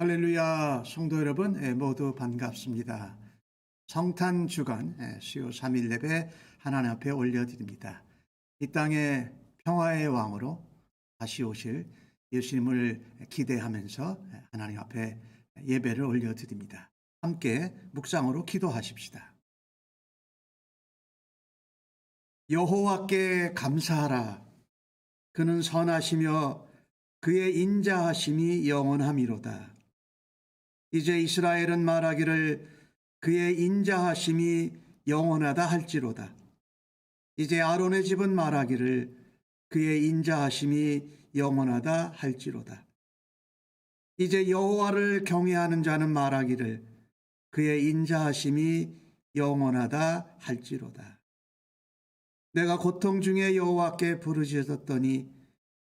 할렐루야, 성도 여러분 모두 반갑습니다. 성탄 주간 수요 3일 예배 하나님 앞에 올려드립니다. 이 땅에 평화의 왕으로 다시 오실 예수님을 기대하면서 하나님 앞에 예배를 올려드립니다. 함께 묵상으로 기도하십시다. 여호와께 감사하라. 그는 선하시며 그의 인자하심이 영원함이로다. 이제 이스라엘은 말하기를 그의 인자하심이 영원하다 할지로다. 이제 아론의 집은 말하기를 그의 인자하심이 영원하다 할지로다. 이제 여호와를 경외하는 자는 말하기를 그의 인자하심이 영원하다 할지로다. 내가 고통 중에 여호와께 부르짖었더니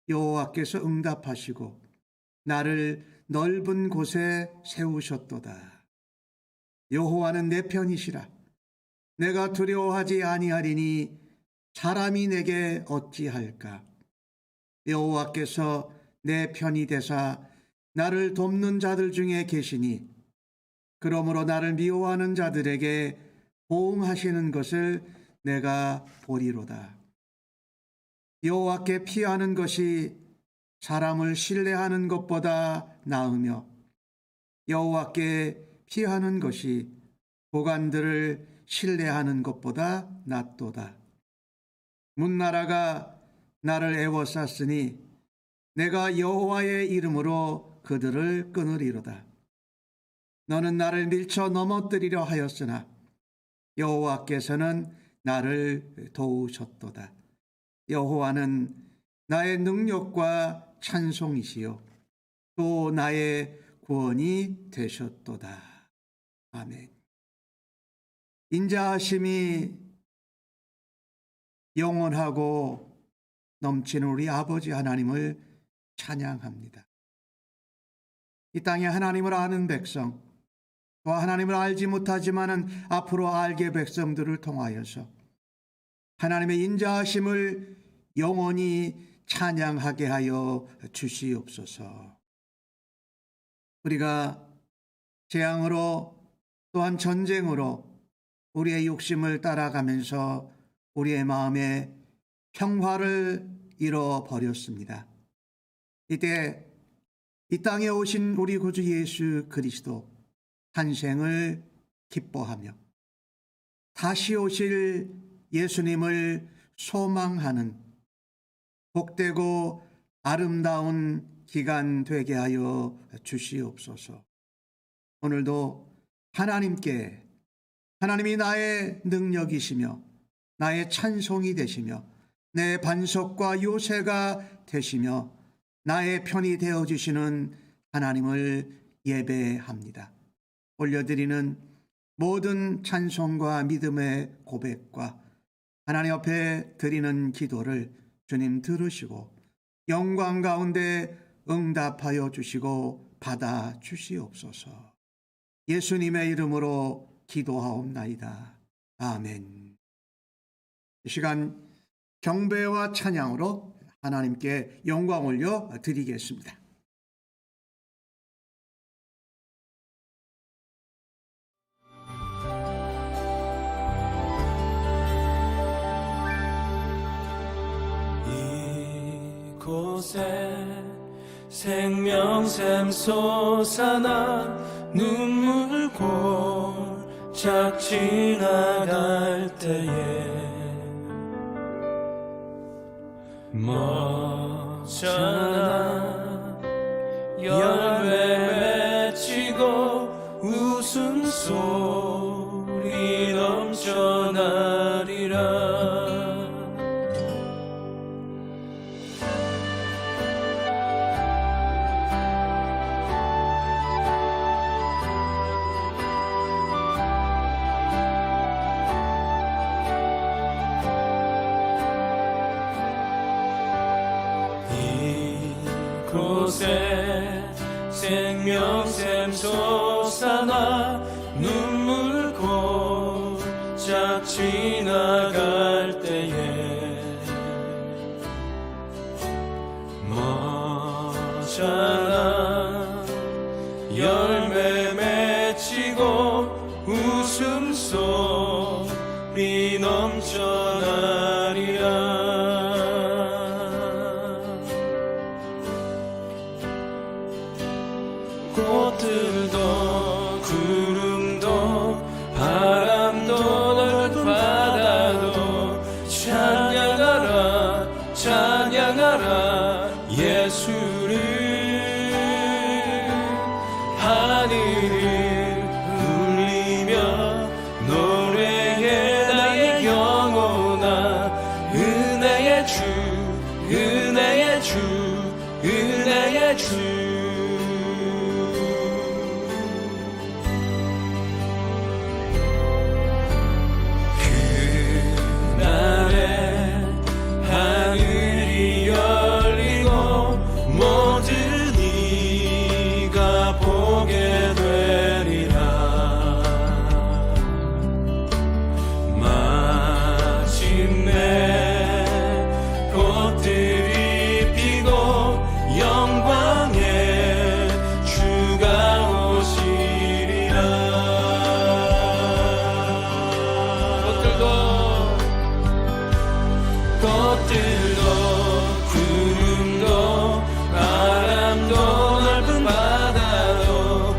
여호와께서 응답하시고 나를 넓은 곳에 세우셨도다. 여호와는 내 편이시라. 내가 두려워하지 아니하리니 사람이 내게 어찌할까. 여호와께서 내 편이 되사 나를 돕는 자들 중에 계시니 그러므로 나를 미워하는 자들에게 보응하시는 것을 내가 보리로다. 여호와께 피하는 것이 사람을 신뢰하는 것보다 나으며 여호와께 피하는 것이 보관들을 신뢰하는 것보다 낫도다. 문나라가 나를 애워쌌으니 내가 여호와의 이름으로 그들을 끊으리로다. 너는 나를 밀쳐 넘어뜨리려 하였으나 여호와께서는 나를 도우셨도다. 여호와는 나의 능력과 찬송이시요 또 나의 구원이 되셨도다. 아멘. 인자하심이 영원하고 넘치는 우리 아버지 하나님을 찬양합니다. 이 땅에 하나님을 아는 백성, 또 하나님을 알지 못하지만은 앞으로 알게 백성들을 통하여서 하나님의 인자하심을 영원히 찬양하게 하여 주시옵소서. 우리가 재앙으로 또한 전쟁으로 우리의 욕심을 따라가면서 우리의 마음에 평화를 잃어버렸습니다. 이때 이 땅에 오신 우리 구주 예수 그리스도 탄생을 기뻐하며 다시 오실 예수님을 소망하는 복되고 아름다운 기간 되게 하여 주시옵소서. 오늘도 하나님이 나의 능력이시며 나의 찬송이 되시며 내 반석과 요새가 되시며 나의 편이 되어주시는 하나님을 예배합니다. 올려드리는 모든 찬송과 믿음의 고백과 하나님 앞에 드리는 기도를 주님 들으시고 영광 가운데 응답하여 주시고 받아 주시옵소서. 예수님의 이름으로 기도하옵나이다. 아멘. 이 시간 경배와 찬양으로 하나님께 영광 올려 드리겠습니다. 이곳에 생명샘 솟아나 눈물 골짝 지나갈 때에 멋져나 열매 맺히고 웃음소리 넘쳐나리라. 이곳에 생명샘 솟아나 눈물 골짝 지나갈 때에 멋져나 열매 맺히고 웃음소리 넘쳐나리라. 꽃들도 구름도 바람도 넓은 바다도 찬양하라 찬양하라 예수를. 하늘을 울리며 노래해 나의 영혼아. 은혜의 주 은혜의 주 은혜의 주. 하늘이 열리고 모든 이가 보게 되리라. 마침내 꽃들이 피고 영광의 주가 오시리라. 꽃들도 구름도 바람도 넓은 바다도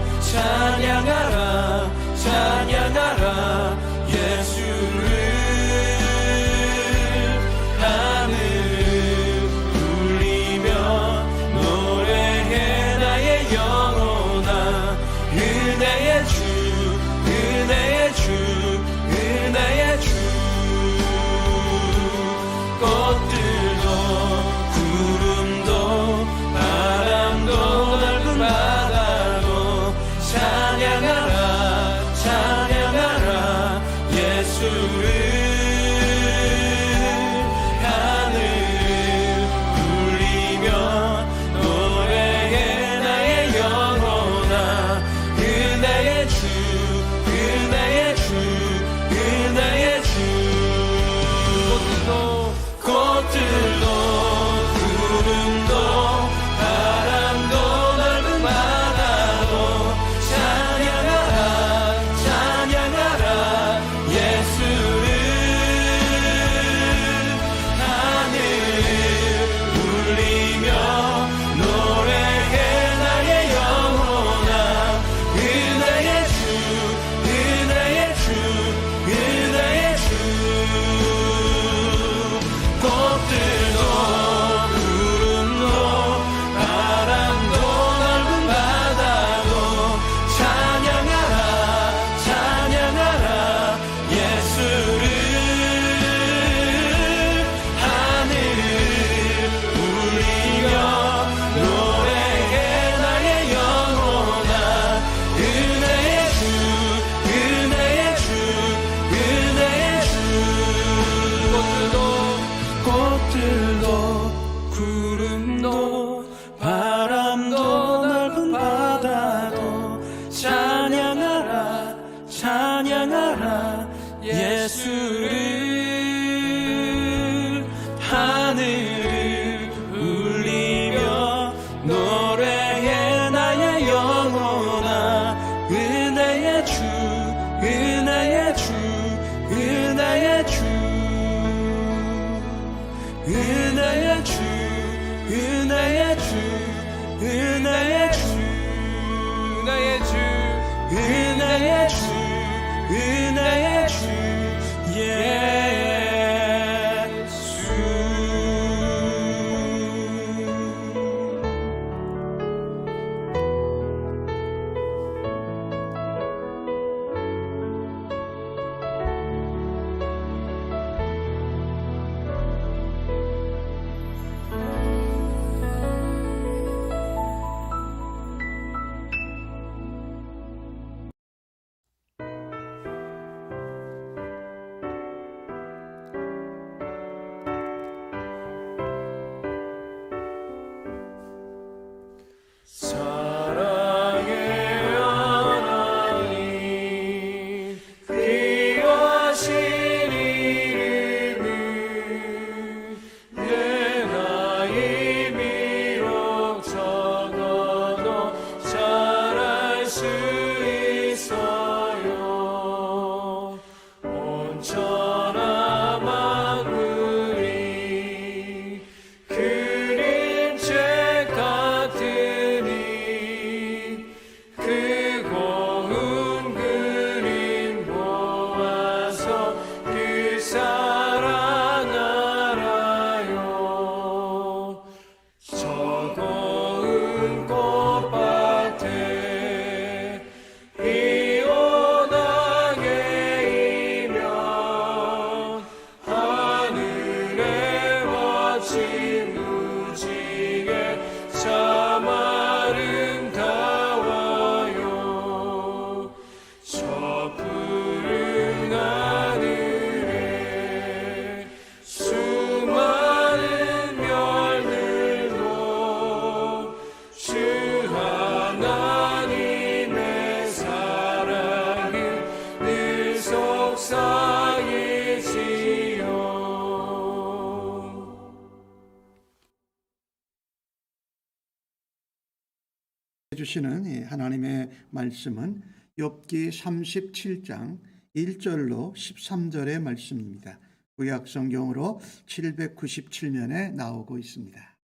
주시는 이 하나님의 말씀은 욥기 37장 1절로 13절의 말씀입니다. 구약 성경으로 797면에 나오고 있습니다.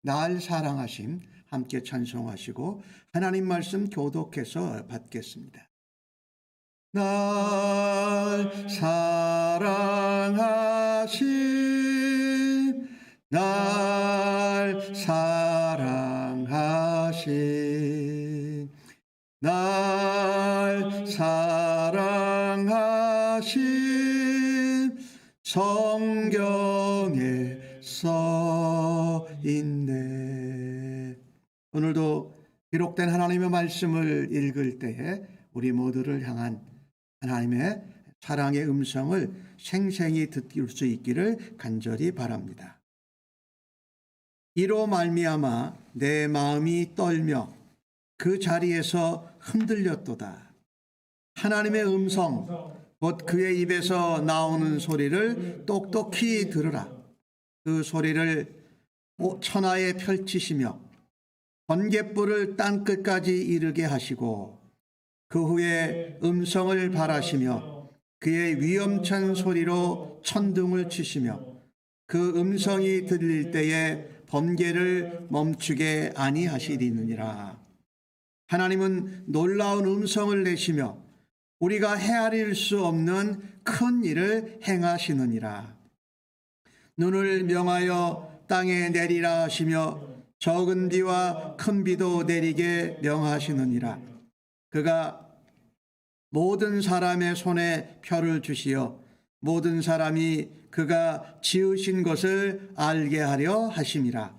날 사랑하심 함께 찬송하시고 하나님 말씀 교독해서 받겠습니다. 날 사랑하심 날 사랑하심 날 사랑하심 성경에 써 있네. 오늘도 기록된 하나님의 말씀을 읽을 때에 우리 모두를 향한 하나님의 사랑의 음성을 생생히 듣을 수 있기를 간절히 바랍니다. 이로 말미암아 내 마음이 떨며 그 자리에서 흔들렸도다. 하나님의 음성 곧 그의 입에서 나오는 소리를 똑똑히 들으라. 그 소리를 천하에 펼치시며 번갯불을 땅끝까지 이르게 하시고 그 후에 음성을 발하시며 그의 위엄찬 소리로 천둥을 치시며 그 음성이 들릴 때에 번개를 멈추게 아니하시리느니라. 하나님은 놀라운 음성을 내시며 우리가 헤아릴 수 없는 큰 일을 행하시느니라. 눈을 명하여 땅에 내리라 하시며 적은 비와 큰 비도 내리게 명하시느니라. 그가 모든 사람의 손에 표를 주시어 모든 사람이 그가 지으신 것을 알게 하려 하심이라.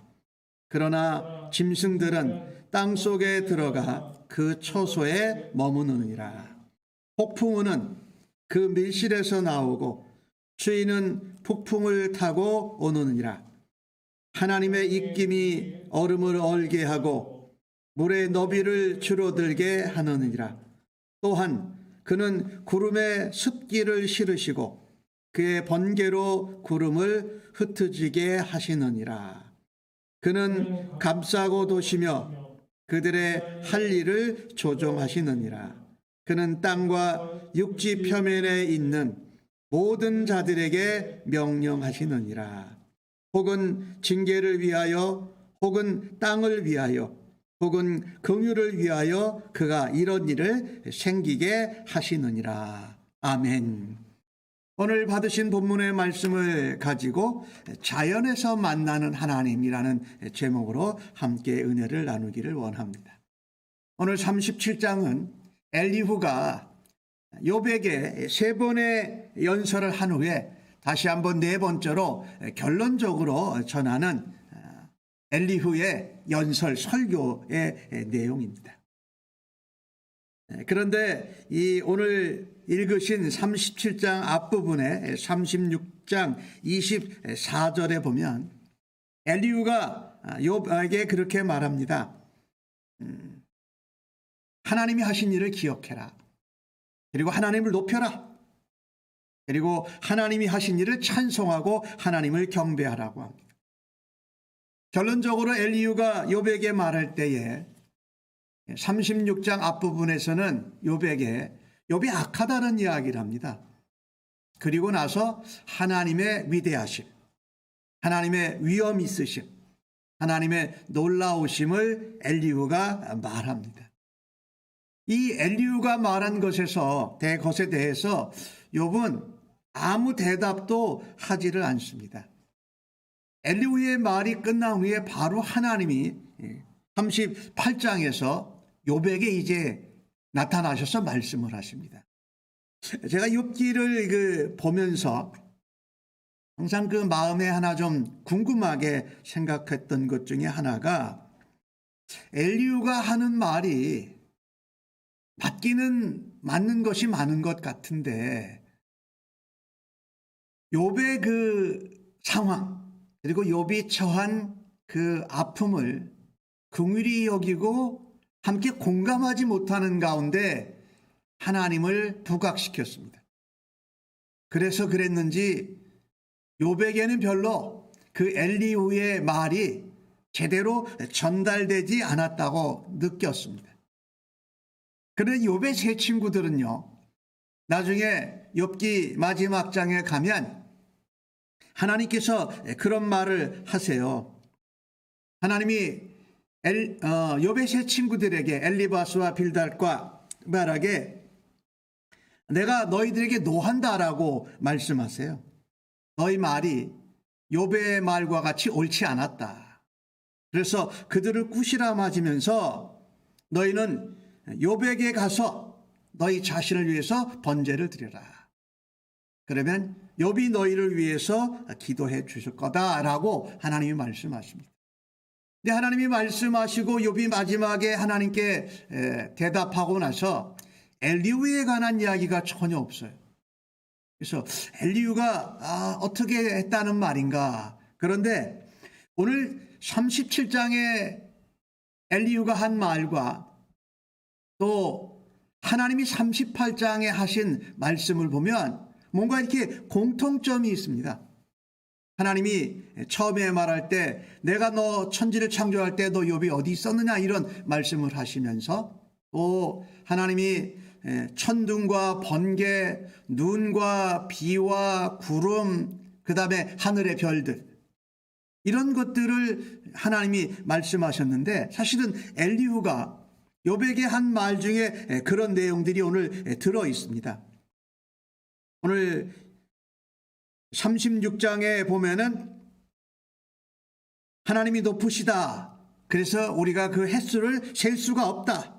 그러나 짐승들은 땅 속에 들어가 그 초소에 머무느니라. 폭풍우는 그 밀실에서 나오고 추위는 북풍을 타고 오느니라. 하나님의 입김이 얼음을 얼게 하고 물의 너비를 줄어들게 하느니라. 또한 그는 구름에 습기를 실으시고 그의 번개로 구름을 흩어지게 하시느니라. 그는 감싸고 도시며 그들의 할 일을 조종하시느니라. 그는 땅과 육지 표면에 있는 모든 자들에게 명령하시느니라. 혹은 징계를 위하여 혹은 땅을 위하여 혹은 긍휼을 위하여 그가 이런 일을 생기게 하시느니라. 아멘. 오늘 받으신 본문의 말씀을 가지고 자연에서 만나는 하나님이라는 제목으로 함께 은혜를 나누기를 원합니다. 오늘 37장은 엘리후가 욥에게 3번의 연설을 한 후에 다시 한번 4번째로 결론적으로 전하는 엘리후의 연설 설교의 내용입니다. 그런데 이 오늘 읽으신 37장 앞부분에 36장 24절에 보면 엘리후가 욥에게 그렇게 말합니다. 하나님이 하신 일을 기억해라. 그리고 하나님을 높여라. 그리고 하나님이 하신 일을 찬송하고 하나님을 경배하라고 합니다. 결론적으로 엘리후가 욥에게 말할 때에 36장 앞부분에서는 욥이 악하다는 이야기를 합니다. 그리고 나서 하나님의 위대하심, 하나님의 위엄 있으심, 하나님의 놀라우심을 엘리후가 말합니다. 이 엘리후가 말한 것에 대해서 욥은 아무 대답도 하지를 않습니다. 엘리후의 말이 끝난 후에 바로 하나님이 38장에서 욥에게 이제 나타나셔서 말씀을 하십니다. 제가 욥기를 보면서 항상 그 마음에 하나 좀 궁금하게 생각했던 것 중에 하나가 엘리후가 하는 말이 맞기는 맞는 것이 많은 것 같은데 욥의 그 상황 그리고 욥이 처한 그 아픔을 긍휼히 여기고 함께 공감하지 못하는 가운데 하나님을 부각시켰습니다. 그래서 그랬는지 욥에게는 별로 그 엘리후의 말이 제대로 전달되지 않았다고 느꼈습니다. 그런데 욥의 세 친구들은요, 나중에 욥기 마지막 장에 가면 하나님께서 그런 말을 하세요. 하나님이 욥의 세 친구들에게 엘리바스와 빌달과 바락에 내가 너희들에게 노한다라고 말씀하세요. 너희 말이 욥의 말과 같이 옳지 않았다. 그래서 그들을 꾸시라 맞으면서 너희는 욥에게 가서 너희 자신을 위해서 번제를 드려라. 그러면 욥이 너희를 위해서 기도해 주실 거다라고 하나님이 말씀하십니다. 근데 하나님이 말씀하시고 욥이 마지막에 하나님께 대답하고 나서 엘리후에 관한 이야기가 전혀 없어요. 그래서 엘리후가 어떻게 했다는 말인가. 그런데 오늘 37장에 엘리후가 한 말과 또 하나님이 38장에 하신 말씀을 보면 뭔가 이렇게 공통점이 있습니다. 하나님이 처음에 말할 때 내가 너 천지를 창조할 때 너 욥이 어디 있었느냐 이런 말씀을 하시면서 또 하나님이 천둥과 번개, 눈과 비와 구름, 그 다음에 하늘의 별들 이런 것들을 하나님이 말씀하셨는데 사실은 엘리후가 욥에게 한 말 중에 그런 내용들이 오늘 들어 있습니다. 오늘 36장에 보면은 하나님이 높으시다. 그래서 우리가 그 횟수를 셀 수가 없다.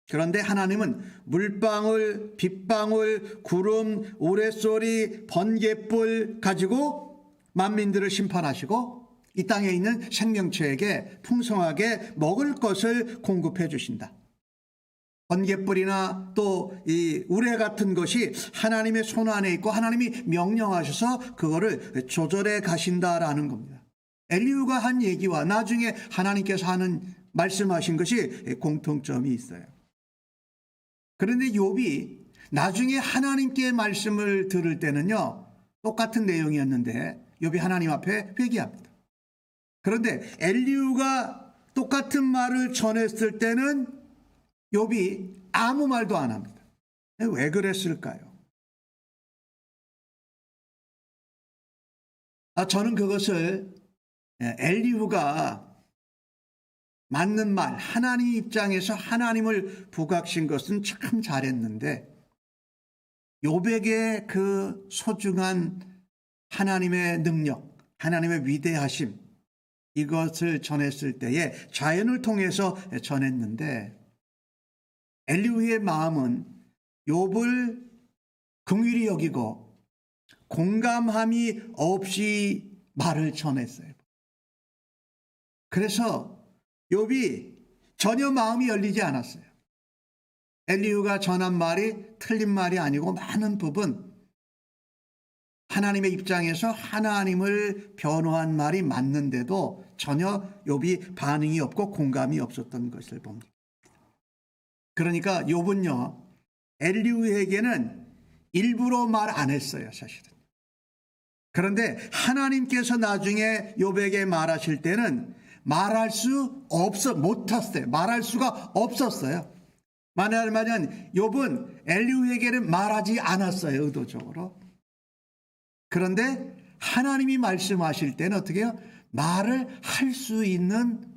그런데 하나님은 물방울, 빗방울, 구름, 우레소리, 번갯불 가지고 만민들을 심판하시고 이 땅에 있는 생명체에게 풍성하게 먹을 것을 공급해 주신다. 번갯불이나 또 이 우레 같은 것이 하나님의 손 안에 있고 하나님이 명령하셔서 그거를 조절해 가신다라는 겁니다. 엘리후가 한 얘기와 나중에 하나님께서 하는 말씀하신 것이 공통점이 있어요. 그런데 욥이 나중에 하나님께 말씀을 들을 때는요, 똑같은 내용이었는데 욥이 하나님 앞에 회개합니다. 그런데 엘리후가 똑같은 말을 전했을 때는 욥이 아무 말도 안 합니다. 왜 그랬을까요? 저는 그것을 엘리후가 맞는 말, 하나님 입장에서 하나님을 부각신 것은 참 잘했는데 욥에게 그 소중한 하나님의 능력, 하나님의 위대하심 이것을 전했을 때에 자연을 통해서 전했는데 엘리후의 마음은 욥을 긍휼히 여기고 공감함이 없이 말을 전했어요. 그래서 욥이 전혀 마음이 열리지 않았어요. 엘리후가 전한 말이 틀린 말이 아니고 많은 부분 하나님의 입장에서 하나님을 변호한 말이 맞는데도 전혀 욥이 반응이 없고 공감이 없었던 것을 봅니다. 그러니까 욥은요, 엘리후에게는 일부러 말 안 했어요, 사실은. 그런데 하나님께서 나중에 욥에게 말하실 때는 말할 수 못했어요. 말할 수가 없었어요. 말하자면 욥은 엘리후에게는 말하지 않았어요, 의도적으로. 그런데 하나님이 말씀하실 때는 어떻게 해요? 말을 할 수 있는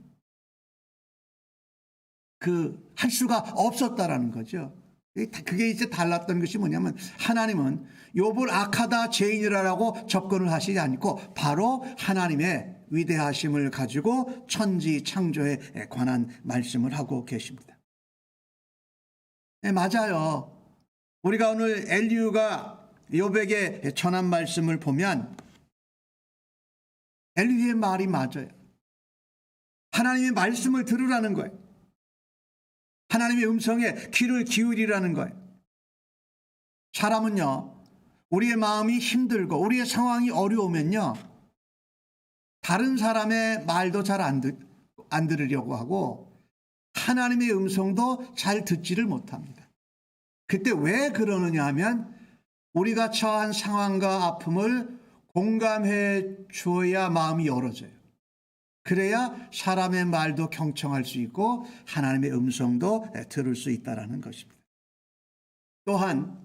할 수가 없었다라는 거죠. 그게 이제 달랐던 것이 뭐냐면 하나님은 욥을 악하다 죄인이라고 접근을 하시지 않고 바로 하나님의 위대하심을 가지고 천지 창조에 관한 말씀을 하고 계십니다. 네, 맞아요. 우리가 오늘 엘리후가 욥에게 전한 말씀을 보면 엘리후의 말이 맞아요. 하나님의 말씀을 들으라는 거예요. 하나님의 음성에 귀를 기울이라는 거예요. 사람은요, 우리의 마음이 힘들고 우리의 상황이 어려우면요, 다른 사람의 말도 잘 안 들으려고 하고 하나님의 음성도 잘 듣지를 못합니다. 그때 왜 그러느냐 하면 우리가 처한 상황과 아픔을 공감해 주어야 마음이 열어져요. 그래야 사람의 말도 경청할 수 있고 하나님의 음성도 들을 수 있다는 것입니다. 또한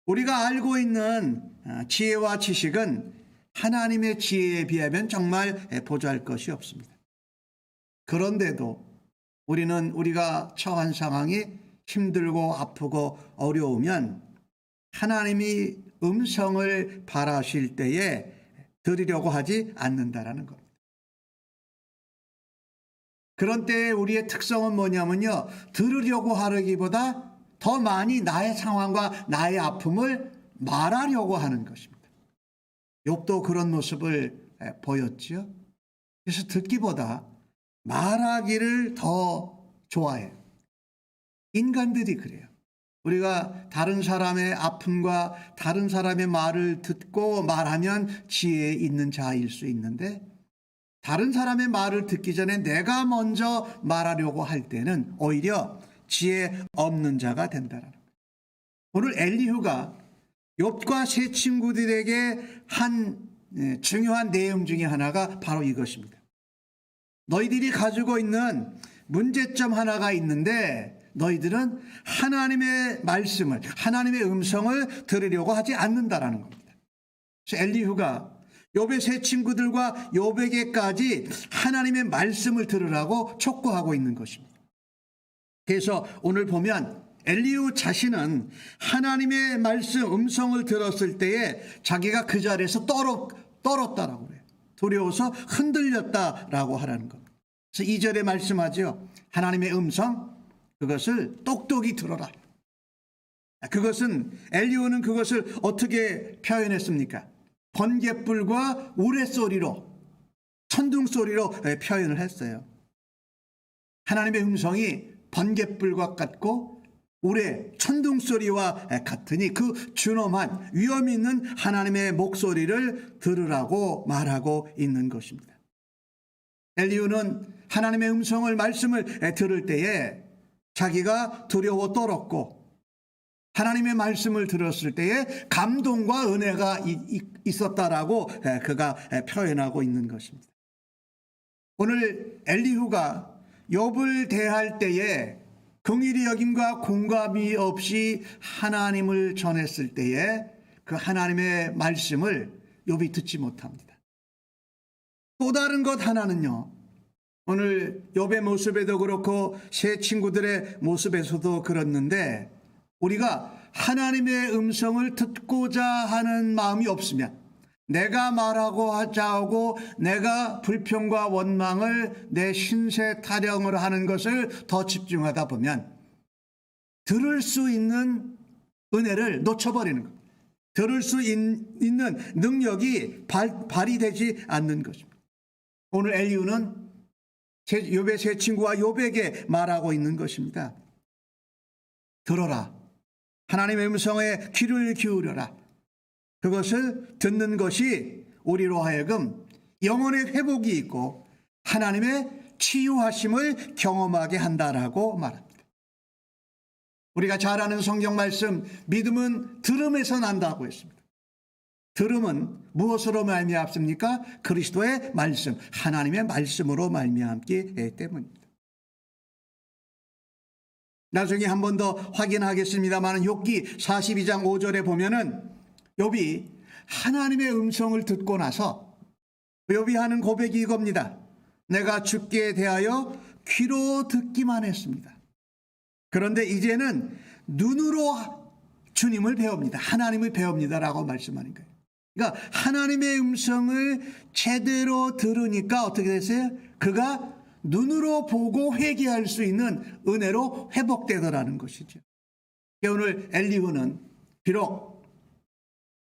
우리가 알고 있는 지혜와 지식은 하나님의 지혜에 비하면 정말 보잘 것이 없습니다. 그런데도 우리는 우리가 처한 상황이 힘들고 아프고 어려우면 하나님이 음성을 바라실 때에 들으려고 하지 않는다라는 겁니다. 그런 때에 우리의 특성은 뭐냐면요, 들으려고 하기보다 더 많이 나의 상황과 나의 아픔을 말하려고 하는 것입니다. 욥도 그런 모습을 보였지요. 그래서 듣기보다 말하기를 더 좋아해요. 인간들이 그래요. 우리가 다른 사람의 아픔과 다른 사람의 말을 듣고 말하면 지혜 있는 자일 수 있는데, 다른 사람의 말을 듣기 전에 내가 먼저 말하려고 할 때는 오히려 지혜 없는 자가 된다는 거예요. 오늘 엘리후가 욥과 세 친구들에게 한 중요한 내용 중에 하나가 바로 이것입니다. 너희들이 가지고 있는 문제점 하나가 있는데 너희들은 하나님의 말씀을, 하나님의 음성을 들으려고 하지 않는다라는 겁니다. 그래서 엘리후가 욥의 세 친구들과 욥에게까지 하나님의 말씀을 들으라고 촉구하고 있는 것입니다. 그래서 오늘 보면 엘리후 자신은 하나님의 말씀, 음성을 들었을 때에 자기가 그 자리에서 떨었다라고 그래요. 두려워서 흔들렸다라고 하라는 겁니다. 그래서 2절에 말씀하죠. 하나님의 음성, 그것을 똑똑히 들어라. 그것은, 엘리후는 그것을 어떻게 표현했습니까? 번갯불과 우레소리로, 천둥소리로 표현을 했어요. 하나님의 음성이 번갯불과 같고 우레, 천둥소리와 같으니 그 준엄한 위험 있는 하나님의 목소리를 들으라고 말하고 있는 것입니다. 엘리후는 하나님의 음성을, 말씀을 들을 때에 자기가 두려워 떨었고, 하나님의 말씀을 들었을 때에 감동과 은혜가 있었다라고 그가 표현하고 있는 것입니다. 오늘 엘리후가 욥을 대할 때에 긍휼히 여김과 공감이 없이 하나님을 전했을 때에 그 하나님의 말씀을 욥이 듣지 못합니다. 또 다른 것 하나는요, 오늘 욥의 모습에도 그렇고 세 친구들의 모습에서도 그렇는데, 우리가 하나님의 음성을 듣고자 하는 마음이 없으면, 내가 말하고 하자고 내가 불평과 원망을 내 신세 타령을 하는 것을 더 집중하다 보면 들을 수 있는 은혜를 놓쳐버리는 겁니다. 들을 수 있는 능력이 발휘되지 않는 것입니다. 오늘 엘리후는 욥의 세 친구와 욥에게 말하고 있는 것입니다. 들어라. 하나님의 음성에 귀를 기울여라. 그것을 듣는 것이 우리로 하여금 영혼의 회복이 있고 하나님의 치유하심을 경험하게 한다라고 말합니다. 우리가 잘 아는 성경 말씀, 믿음은 들음에서 난다고 했습니다. 들음은 무엇으로 말미암습니까? 그리스도의 말씀, 하나님의 말씀으로 말미암기 때문입니다. 나중에 한 번 더 확인하겠습니다만 욥기 42장 5절에 보면은 욥이 하나님의 음성을 듣고 나서 욥이 하는 고백이 이겁니다. 내가 주께 대하여 귀로 듣기만 했습니다. 그런데 이제는 눈으로 주님을 배웁니다. 하나님을 배웁니다라고 말씀하는 거예요. 그러니까 하나님의 음성을 제대로 들으니까 어떻게 됐어요? 그가 눈으로 보고 회개할 수 있는 은혜로 회복되더라는 것이죠. 오늘 엘리후는 비록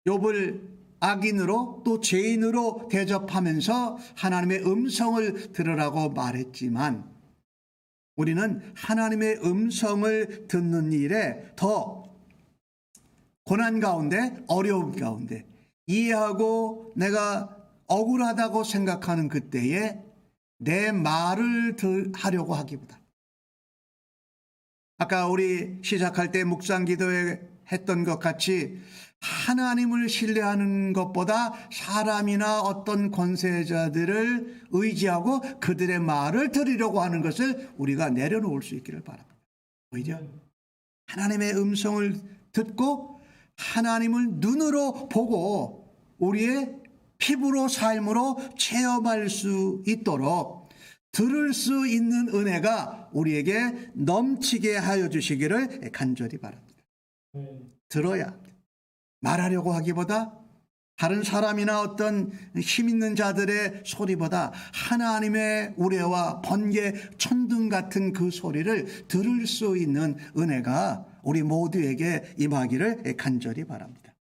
욥을 악인으로 또 죄인으로 대접하면서 하나님의 음성을 들으라고 말했지만, 우리는 하나님의 음성을 듣는 일에 더 고난 가운데, 어려움 가운데 이해하고 내가 억울하다고 생각하는 그때에 내 말을 하려고 하기보다, 아까 우리 시작할 때 묵상 기도에 했던 것 같이 하나님을 신뢰하는 것보다 사람이나 어떤 권세자들을 의지하고 그들의 말을 들으려고 하는 것을 우리가 내려놓을 수 있기를 바랍니다. 오히려 하나님의 음성을 듣고 하나님을 눈으로 보고 우리의 피부로 삶으로 체험할 수 있도록 들을 수 있는 은혜가 우리에게 넘치게 하여 주시기를 간절히 바랍니다. 들어야 합니다. 말하려고 하기보다 다른 사람이나 어떤 힘 있는 자들의 소리보다 하나님의 우레와 번개, 천둥 같은 그 소리를 들을 수 있는 은혜가 우리 모두에게 임하기를 간절히 바랍니다.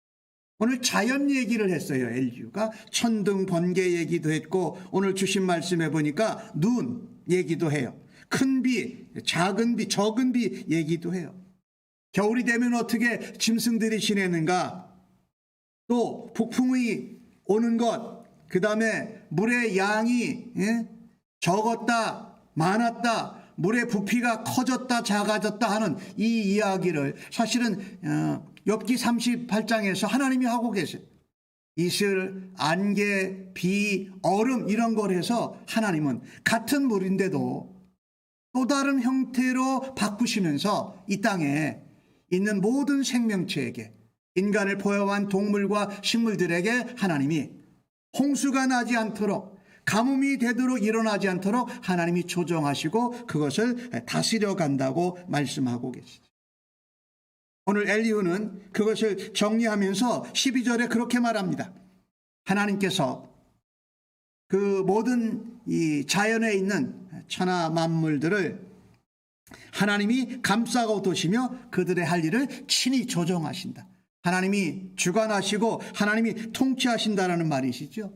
오늘 자연 얘기를 했어요. 엘리후가 천둥, 번개 얘기도 했고 오늘 주신 말씀에 보니까 눈 얘기도 해요. 큰 비, 작은 비, 적은 비 얘기도 해요. 겨울이 되면 어떻게 짐승들이 지내는가? 또 북풍이 오는 것, 그 다음에 물의 양이 적었다, 많았다, 물의 부피가 커졌다, 작아졌다 하는 이 이야기를 사실은 욥기 38장에서 하나님이 하고 계세요. 이슬, 안개, 비, 얼음 이런 걸 해서 하나님은 같은 물인데도 또 다른 형태로 바꾸시면서 이 땅에 있는 모든 생명체에게 인간을 포함한 동물과 식물들에게 하나님이 홍수가 나지 않도록 가뭄이 되도록 일어나지 않도록 하나님이 조정하시고 그것을 다스려 간다고 말씀하고 계시죠. 오늘 엘리후는 그것을 정리하면서 12절에 그렇게 말합니다. 하나님께서 그 모든 이 자연에 있는 천하 만물들을 하나님이 감싸고 도시며 그들의 할 일을 친히 조정하신다. 하나님이 주관하시고 하나님이 통치하신다라는 말이시죠.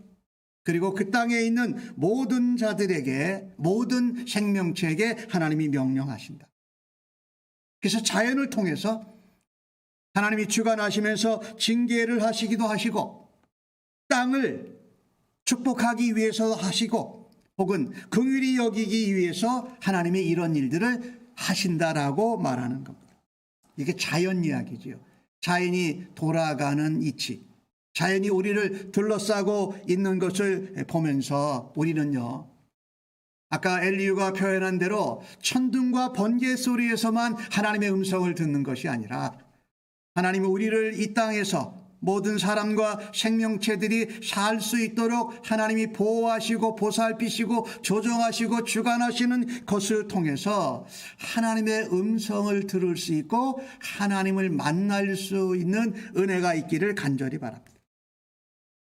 그리고 그 땅에 있는 모든 자들에게, 모든 생명체에게 하나님이 명령하신다. 그래서 자연을 통해서 하나님이 주관하시면서 징계를 하시기도 하시고 땅을 축복하기 위해서 하시고 혹은 긍휼히 여기기 위해서 하나님이 이런 일들을 하신다라고 말하는 겁니다. 이게 자연 이야기죠. 자연이 돌아가는 이치, 자연이 우리를 둘러싸고 있는 것을 보면서 우리는요, 아까 엘리후가 표현한 대로 천둥과 번개 소리에서만 하나님의 음성을 듣는 것이 아니라 하나님은 우리를 이 땅에서 모든 사람과 생명체들이 살 수 있도록 하나님이 보호하시고 보살피시고 조정하시고 주관하시는 것을 통해서 하나님의 음성을 들을 수 있고 하나님을 만날 수 있는 은혜가 있기를 간절히 바랍니다.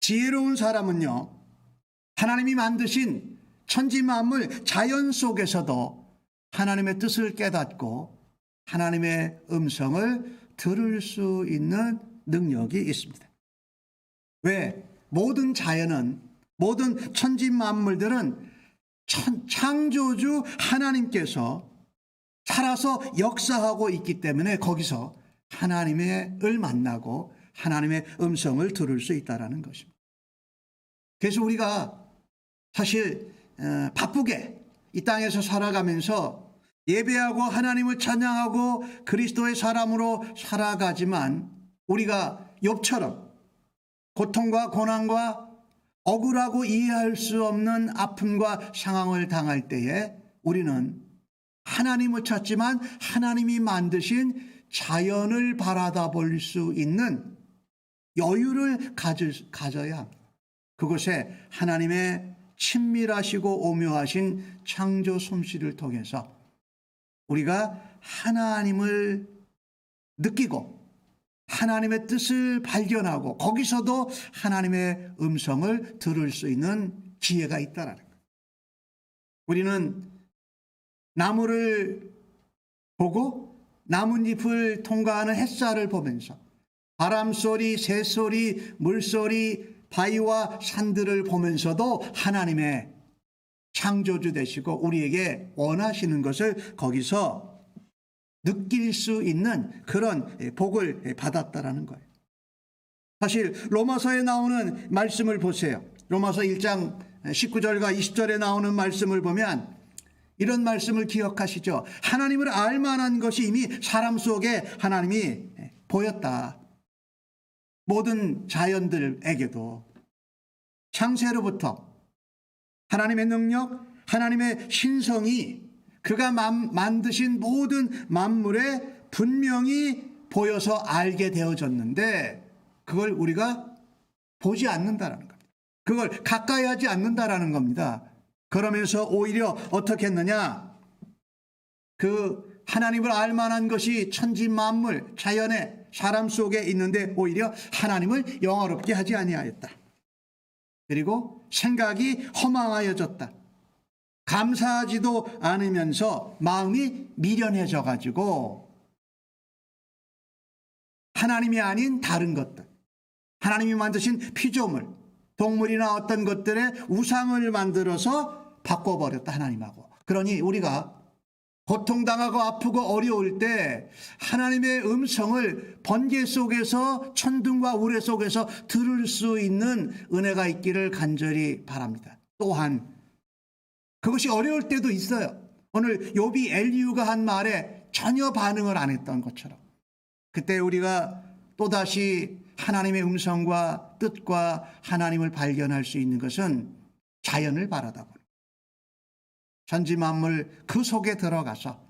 지혜로운 사람은요, 하나님이 만드신 천지 만물 자연 속에서도 하나님의 뜻을 깨닫고 하나님의 음성을 들을 수 있는 능력이 있습니다. 왜? 모든 자연은, 모든 천지 만물들은 창조주 하나님께서 살아서 역사하고 있기 때문에 거기서 하나님을 만나고 하나님의 음성을 들을 수 있다는 것입니다. 그래서 우리가 사실 바쁘게 이 땅에서 살아가면서 예배하고 하나님을 찬양하고 그리스도의 사람으로 살아가지만 우리가 욥처럼 고통과 고난과 억울하고 이해할 수 없는 아픔과 상황을 당할 때에 우리는 하나님을 찾지만 하나님이 만드신 자연을 바라다 볼 수 있는 여유를 가져야 합니다. 그곳에 하나님의 친밀하시고 오묘하신 창조 솜씨를 통해서 우리가 하나님을 느끼고 하나님의 뜻을 발견하고 거기서도 하나님의 음성을 들을 수 있는 기회가 있다는 거예요. 우리는 나무를 보고 나뭇잎을 통과하는 햇살을 보면서 바람소리, 새소리, 물소리, 바위와 산들을 보면서도 하나님의 창조주 되시고 우리에게 원하시는 것을 거기서 느낄 수 있는 그런 복을 받았다라는 거예요. 사실 로마서에 나오는 말씀을 보세요. 로마서 1장 19절과 20절에 나오는 말씀을 보면 이런 말씀을 기억하시죠. 하나님을 알 만한 것이 이미 사람 속에 하나님이 보였다. 모든 자연들에게도 창세로부터 하나님의 능력, 하나님의 신성이 그가 만드신 모든 만물에 분명히 보여서 알게 되어졌는데 그걸 우리가 보지 않는다라는 겁니다. 그걸 가까이 하지 않는다라는 겁니다. 그러면서 오히려 어떻게 했느냐? 그 하나님을 알만한 것이 천지 만물, 자연의 사람 속에 있는데 오히려 하나님을 영화롭게 하지 아니하였다. 그리고 생각이 허망하여졌다. 감사하지도 않으면서 마음이 미련해져 가지고 하나님이 아닌 다른 것들, 하나님이 만드신 피조물, 동물이나 어떤 것들의 우상을 만들어서 바꿔버렸다, 하나님하고. 그러니 우리가 고통당하고 아프고 어려울 때 하나님의 음성을 번개 속에서 천둥과 우레 속에서 들을 수 있는 은혜가 있기를 간절히 바랍니다. 또한 그것이 어려울 때도 있어요. 오늘 욥이 엘리후가 한 말에 전혀 반응을 안 했던 것처럼 그때 우리가 또다시 하나님의 음성과 뜻과 하나님을 발견할 수 있는 것은 자연을 바라다보는 천지 만물 그 속에 들어가서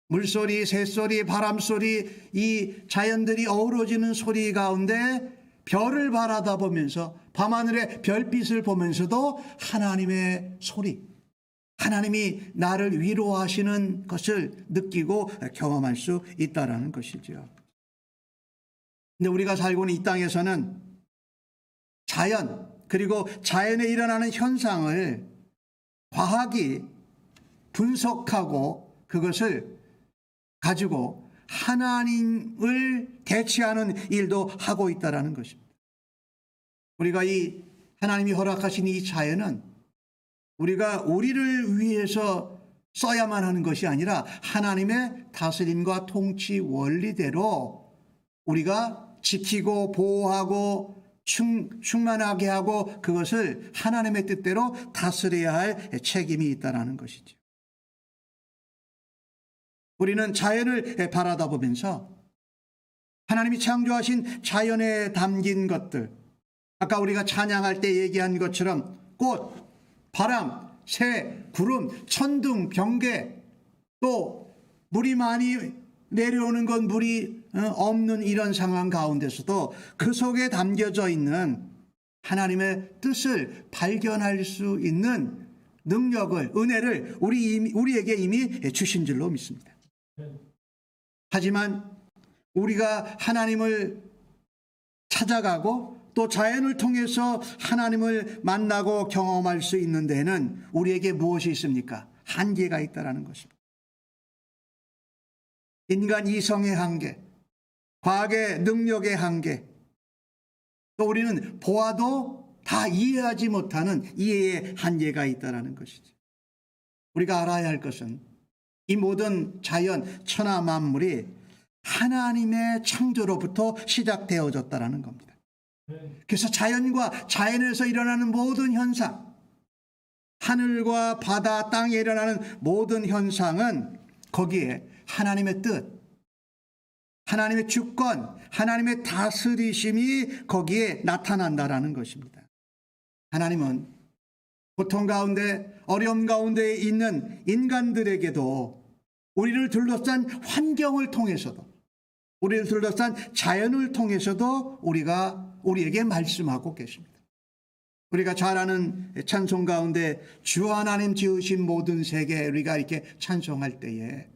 물소리, 새소리, 바람소리, 이 자연들이 어우러지는 소리 가운데 별을 바라다보면서 밤하늘의 별빛을 보면서도 하나님의 소리, 하나님이 나를 위로하시는 것을 느끼고 경험할 수 있다는 것이죠. 근데 우리가 살고 있는 이 땅에서는 자연, 그리고 자연에 일어나는 현상을 과학이 분석하고 그것을 가지고 하나님을 대체하는 일도 하고 있다는 것입니다. 우리가 이 하나님이 허락하신 이 자연은 우리가 우리를 위해서 써야만 하는 것이 아니라 하나님의 다스림과 통치 원리대로 우리가 지키고 보호하고 충만하게 하고 그것을 하나님의 뜻대로 다스려야 할 책임이 있다는 것이죠. 우리는 자연을 바라다 보면서 하나님이 창조하신 자연에 담긴 것들, 아까 우리가 찬양할 때 얘기한 것처럼 꽃, 바람, 새, 구름, 천둥, 번개, 또 물이 많이 내려오는 건 물이 없는 이런 상황 가운데서도 그 속에 담겨져 있는 하나님의 뜻을 발견할 수 있는 능력을, 은혜를 우리에게 이미 주신 줄로 믿습니다. 하지만 우리가 하나님을 찾아가고 또 자연을 통해서 하나님을 만나고 경험할 수 있는 데에는 우리에게 무엇이 있습니까? 한계가 있다는 것입니다. 인간 이성의 한계, 과학의 능력의 한계, 또 우리는 보아도 다 이해하지 못하는 이해의 한계가 있다는 것이죠. 우리가 알아야 할 것은 이 모든 자연, 천하 만물이 하나님의 창조로부터 시작되어졌다는 겁니다. 그래서 자연과 자연에서 일어나는 모든 현상, 하늘과 바다, 땅에 일어나는 모든 현상은 거기에 하나님의 뜻, 하나님의 주권, 하나님의 다스리심이 거기에 나타난다라는 것입니다. 하나님은 고통 가운데, 어려움 가운데 있는 인간들에게도 우리를 둘러싼 환경을 통해서도, 우리를 둘러싼 자연을 통해서도 우리에게 말씀하고 계십니다. 우리가 잘 아는 찬송 가운데 주 하나님 지으신 모든 세계, 우리가 이렇게 찬송할 때에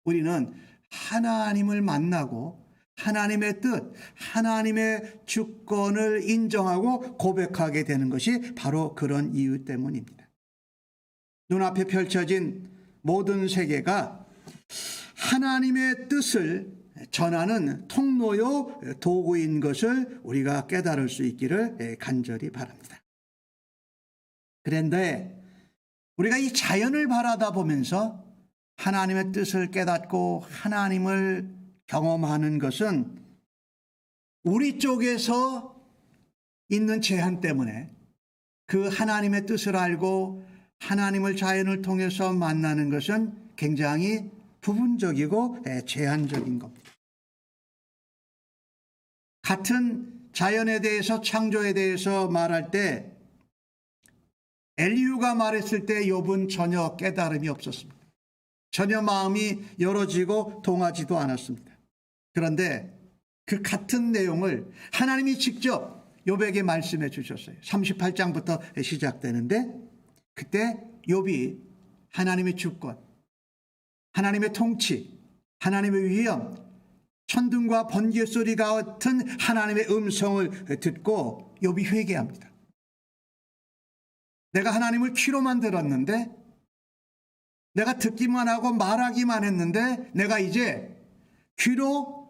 우리는 하나님을 만나고 하나님의 뜻, 하나님의 주권을 인정하고 고백하게 되는 것이 바로 그런 이유 때문입니다. 눈앞에 펼쳐진 모든 세계가 하나님의 뜻을 전하는 통로요 도구인 것을 우리가 깨달을 수 있기를 간절히 바랍니다. 그런데 우리가 이 자연을 바라다 보면서 하나님의 뜻을 깨닫고 하나님을 경험하는 것은 우리 쪽에서 있는 제한 때문에 그 하나님의 뜻을 알고 하나님을 자연을 통해서 만나는 것은 굉장히 부분적이고 제한적인 겁니다. 같은 자연에 대해서, 창조에 대해서 말할 때 엘리후가 말했을 때 욥은 전혀 깨달음이 없었습니다. 전혀 마음이 열어지고 동하지도 않았습니다. 그런데 그 같은 내용을 하나님이 직접 욥에게 말씀해 주셨어요. 38장부터 시작되는데, 그때 욥이 하나님의 주권, 하나님의 통치, 하나님의 위엄, 천둥과 번개 소리 같은 하나님의 음성을 듣고 욥이 회개합니다. 내가 하나님을 귀로만 들었는데, 내가 듣기만 하고 말하기만 했는데, 내가 이제 귀로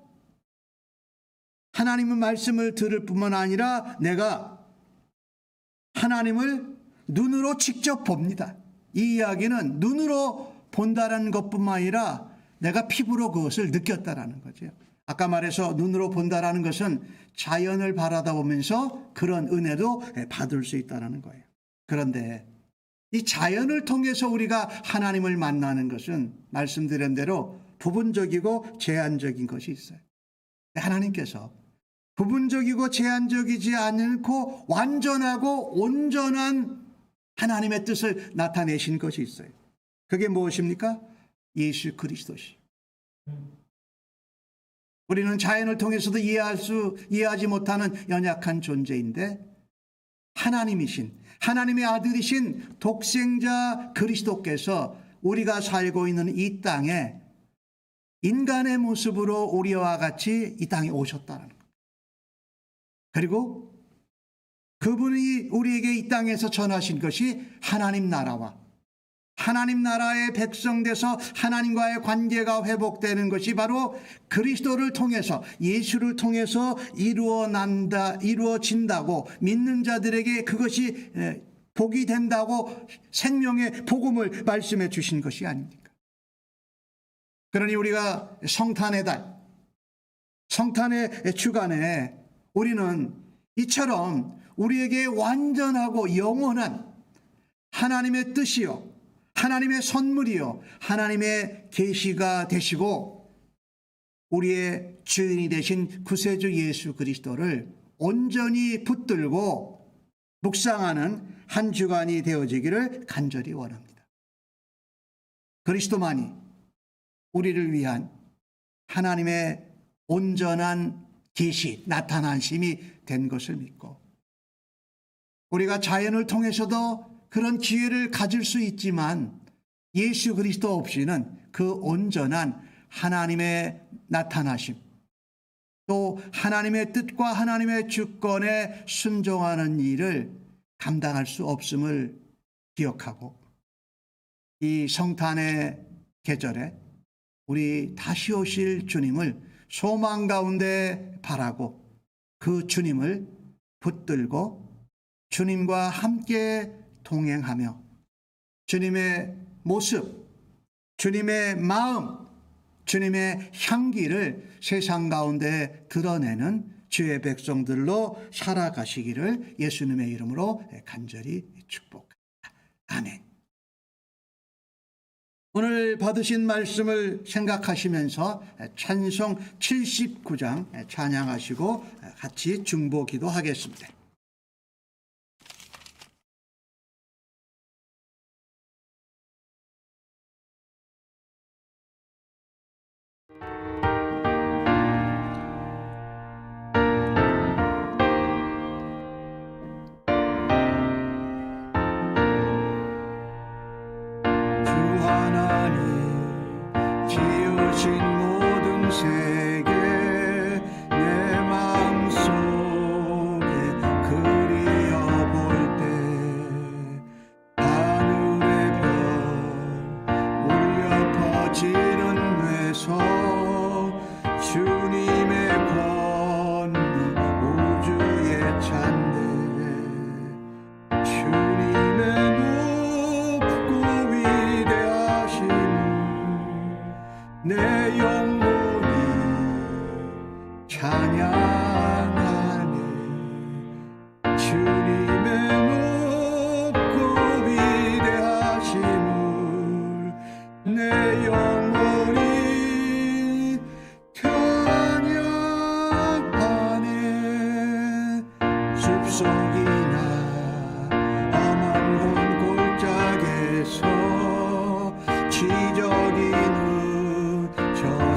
하나님의 말씀을 들을 뿐만 아니라 내가 하나님을 눈으로 직접 봅니다. 이 이야기는 눈으로 본다라는 것뿐만 아니라 내가 피부로 그것을 느꼈다라는 거죠. 아까 말해서 눈으로 본다라는 것은 자연을 바라다보면서 그런 은혜도 받을 수 있다는 거예요. 그런데 이 자연을 통해서 우리가 하나님을 만나는 것은 말씀드린 대로 부분적이고 제한적인 것이 있어요. 하나님께서 부분적이고 제한적이지 않고 완전하고 온전한 하나님의 뜻을 나타내신 것이 있어요. 그게 무엇입니까? 예수 그리스도시. 우리는 자연을 통해서도 이해하지 못하는 연약한 존재인데, 하나님이신, 하나님의 아들이신 독생자 그리스도께서 우리가 살고 있는 이 땅에 인간의 모습으로 우리와 같이 이 땅에 오셨다는 것. 그리고 그분이 우리에게 이 땅에서 전하신 것이 하나님 나라와 하나님 나라의 백성 돼서 하나님과의 관계가 회복되는 것이 바로 그리스도를 통해서, 예수를 통해서 이루어진다고 믿는 자들에게 그것이 복이 된다고 생명의 복음을 말씀해 주신 것이 아닙니까? 그러니 우리가 성탄의 달, 성탄의 주간에 우리는 이처럼 우리에게 완전하고 영원한 하나님의 뜻이요, 하나님의 선물이요, 하나님의 계시가 되시고 우리의 주인이 되신 구세주 예수 그리스도를 온전히 붙들고 묵상하는 한 주간이 되어지기를 간절히 원합니다. 그리스도만이 우리를 위한 하나님의 온전한 계시, 나타나심이 된 것을 믿고, 우리가 자연을 통해서도 그런 기회를 가질 수 있지만 예수 그리스도 없이는 그 온전한 하나님의 나타나심, 또 하나님의 뜻과 하나님의 주권에 순종하는 일을 감당할 수 없음을 기억하고, 이 성탄의 계절에 우리 다시 오실 주님을 소망 가운데 바라고 그 주님을 붙들고 주님과 함께 동행하며 주님의 모습, 주님의 마음, 주님의 향기를 세상 가운데 드러내는 주의 백성들로 살아가시기를 예수님의 이름으로 간절히 축복합니다. 아멘. 오늘 받으신 말씀을 생각하시면서 찬송 79장 찬양하시고 같이 중보 기도하겠습니다. 세계 내 마음속에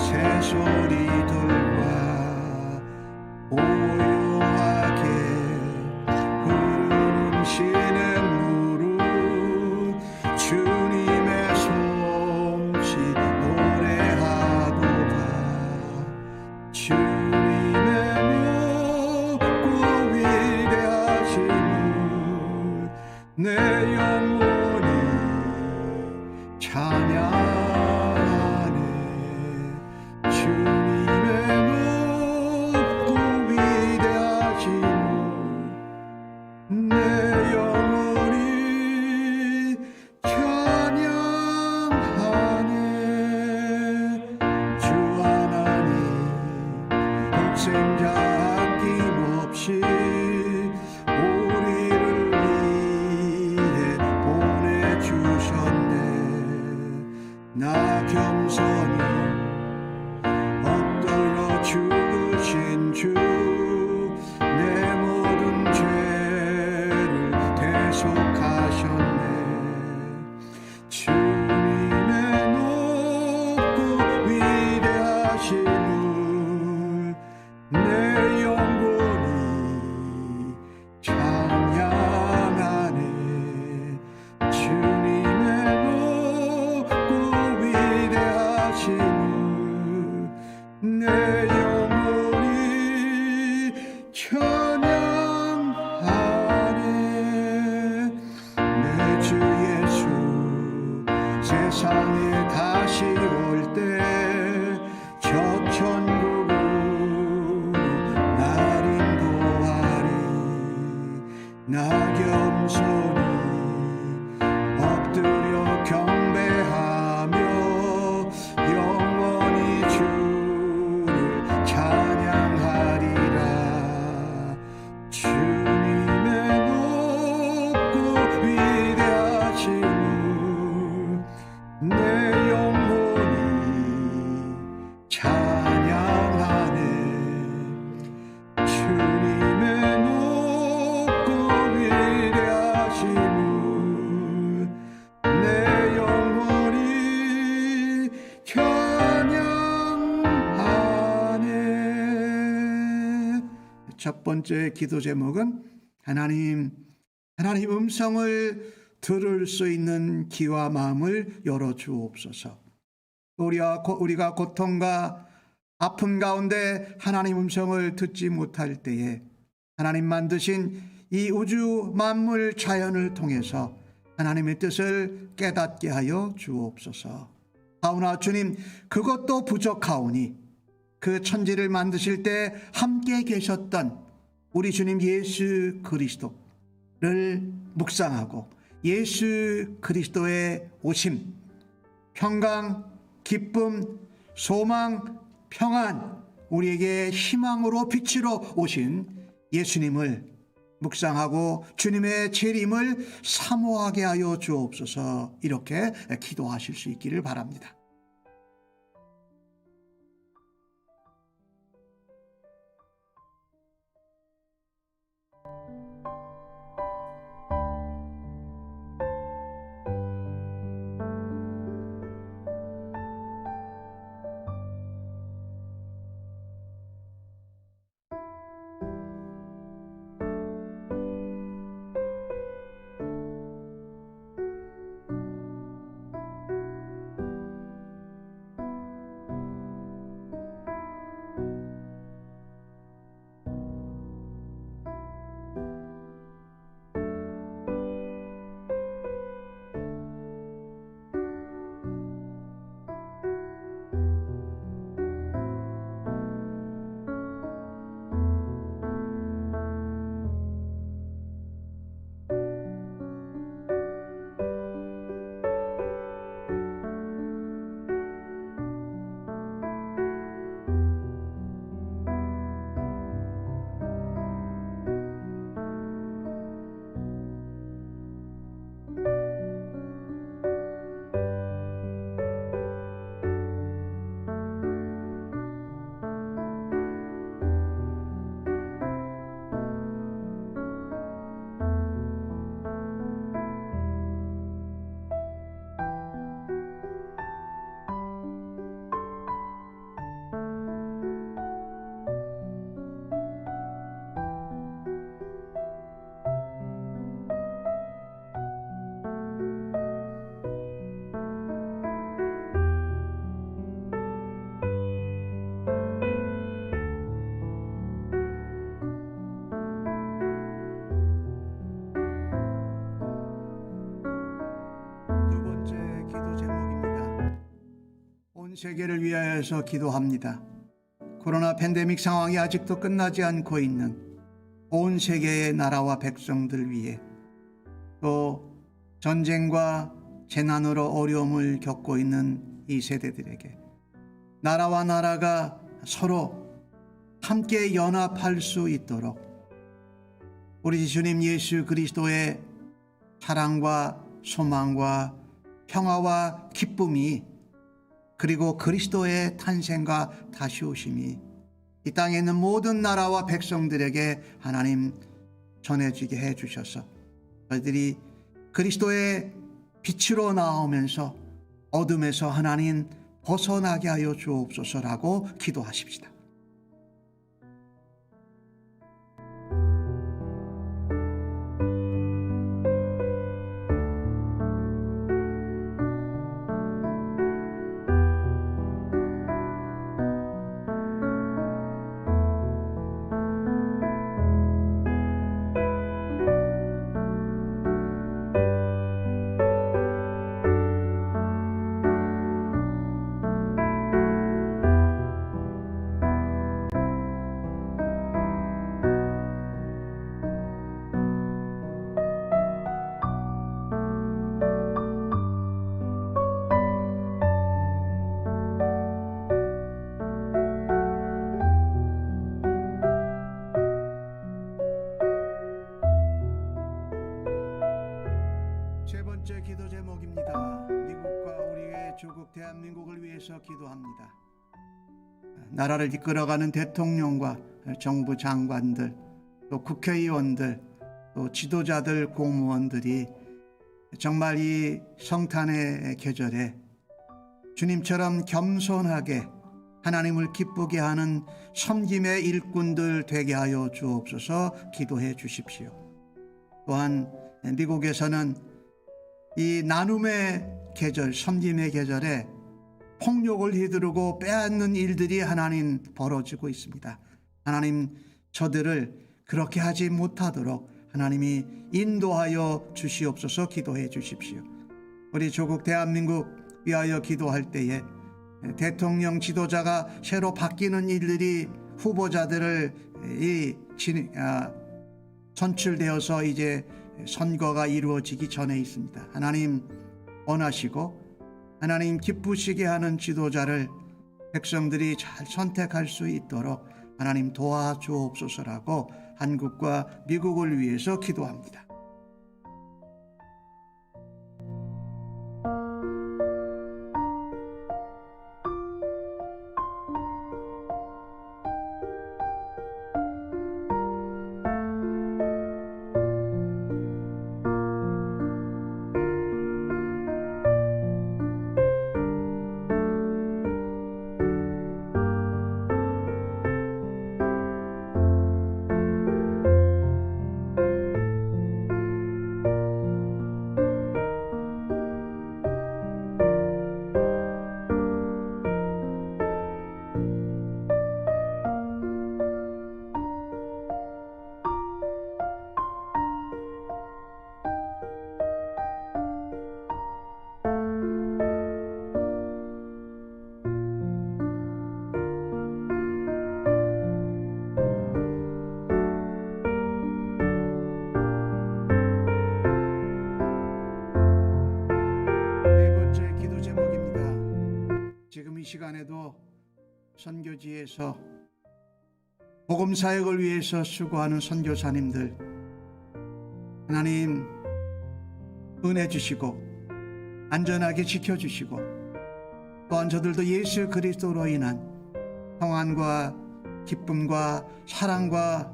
새소리들과 고요하게 흐르는 시냇물을 주님의 솜씨 노래하도다. 주님의 높고 위대하심을 내 영혼이 찬양하네. 주님의 높고 위대하심을 내 영혼이 찬양하네. 주 하나님 독생자 아낌없이 우리를 위해 보내주셨네. 나 겸손히 엎드려 죽으신 주 내 모든 죄를 대속하셨네. 주님의 높고 위대하심을 내 영혼이 찬양하네. 주님의 높고 위대하심을 내 영혼이 찬양하네. 내 주 예수 세상에 다시 올 때 저 천국으로 날 인도하리. 나 겸손히 엎드려 경배하며 영원히 주를 찬양하리라. 주님의 높고 위대하심을 내 영혼이 찬양하네. 주님의 높고 위대하심을 내 영혼이 찬양하네. 첫 번째 기도 제목은 하나님 음성을 들을 수 있는 귀와 마음을 열어주옵소서. 우리가 고통과 아픔 가운데 하나님 음성을 듣지 못할 때에 하나님 만드신 이 우주 만물 자연을 통해서 하나님의 뜻을 깨닫게 하여 주옵소서. 하오나 주님, 그것도 부족하오니 그 천지를 만드실 때 함께 계셨던 우리 주님 예수 그리스도를 묵상하고 예수 그리스도의 오심, 평강, 기쁨, 소망, 평안, 우리에게 희망으로 빛으로 오신 예수님을 묵상하고 주님의 재림을 사모하게 하여 주옵소서. 이렇게 기도하실 수 있기를 바랍니다. 세계를 위하여서 기도합니다. 코로나 팬데믹 상황이 아직도 끝나지 않고 있는 온 세계의 나라와 백성들 위해, 또 전쟁과 재난으로 어려움을 겪고 있는 이 세대들에게 나라와 나라가 서로 함께 연합할 수 있도록 우리 주님 예수 그리스도의 사랑과 소망과 평화와 기쁨이, 그리고 그리스도의 탄생과 다시 오심이 이 땅에 있는 모든 나라와 백성들에게 하나님 전해지게 해주셔서 저희들이 그리스도의 빛으로 나오면서 어둠에서 하나님 벗어나게 하여 주옵소서라고 기도하십시다. 세 번째 기도 제목입니다. 미국과 우리의 조국 대한민국을 위해서 기도합니다. 나라를 이끌어가는 대통령과 정부 장관들, 또 국회의원들, 또 지도자들, 공무원들이 정말 이 성탄의 계절에 주님처럼 겸손하게 하나님을 기쁘게 하는 섬김의 일꾼들 되게 하여 주옵소서 기도해 주십시오. 또한 미국에서는 이 나눔의 계절, 섬김의 계절에 폭력을 휘두르고 빼앗는 일들이 하나님 벌어지고 있습니다. 하나님, 저들을 그렇게 하지 못하도록 하나님이 인도하여 주시옵소서 기도해 주십시오. 우리 조국 대한민국 위하여 기도할 때에 대통령 지도자가 새로 바뀌는 일들이 후보자들을 선출되어서 이제 선거가 이루어지기 전에 있습니다. 하나님 원하시고 하나님 기쁘시게 하는 지도자를 백성들이 잘 선택할 수 있도록 하나님 도와주옵소서라고 한국과 미국을 위해서 기도합니다. 지금 이 시간에도 선교지에서 복음 사역을 위해서 수고하는 선교사님들 하나님 은혜 주시고 안전하게 지켜주시고, 또한 저들도 예수 그리스도로 인한 평안과 기쁨과 사랑과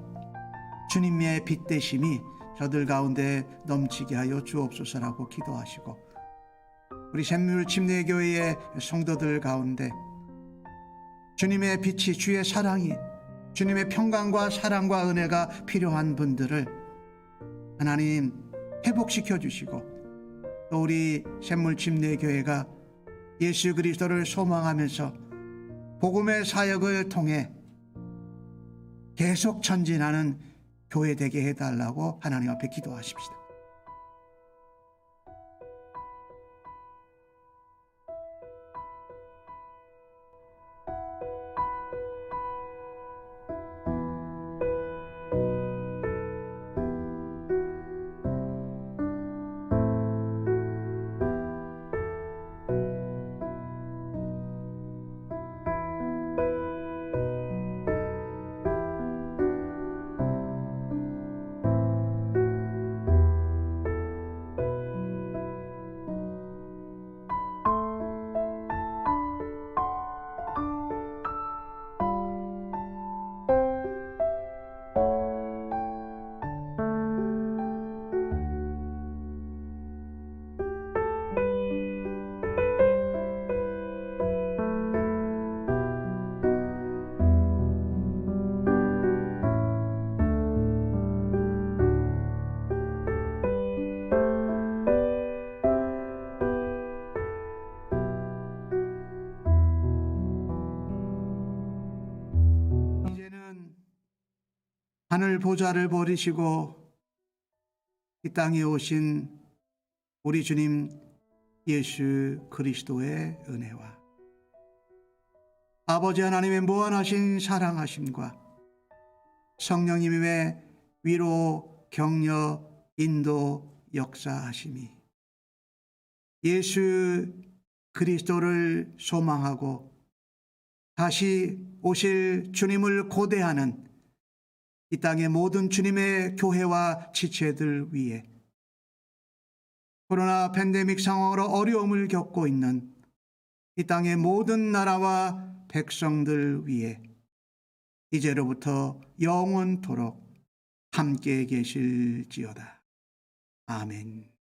주님의 빛 되심이 저들 가운데 넘치게 하여 주옵소서라고 기도하시고, 우리 샘물 침례교회의 성도들 가운데 주님의 빛이, 주의 사랑이, 주님의 평강과 사랑과 은혜가 필요한 분들을 하나님 회복시켜 주시고, 또 우리 샘물 침례교회가 예수 그리스도를 소망하면서 복음의 사역을 통해 계속 전진하는 교회 되게 해달라고 하나님 앞에 기도하십시다. 하늘 보좌를 버리시고 이 땅에 오신 우리 주님 예수 그리스도의 은혜와 아버지 하나님의 무한하신 사랑하심과 성령님의 위로, 격려, 인도, 역사하심이 예수 그리스도를 소망하고 다시 오실 주님을 고대하는 이 땅의 모든 주님의 교회와 지체들 위해 코로나 팬데믹 상황으로 어려움을 겪고 있는 이 땅의 모든 나라와 백성들 위해 이제로부터 영원토록 함께 계실지어다. 아멘.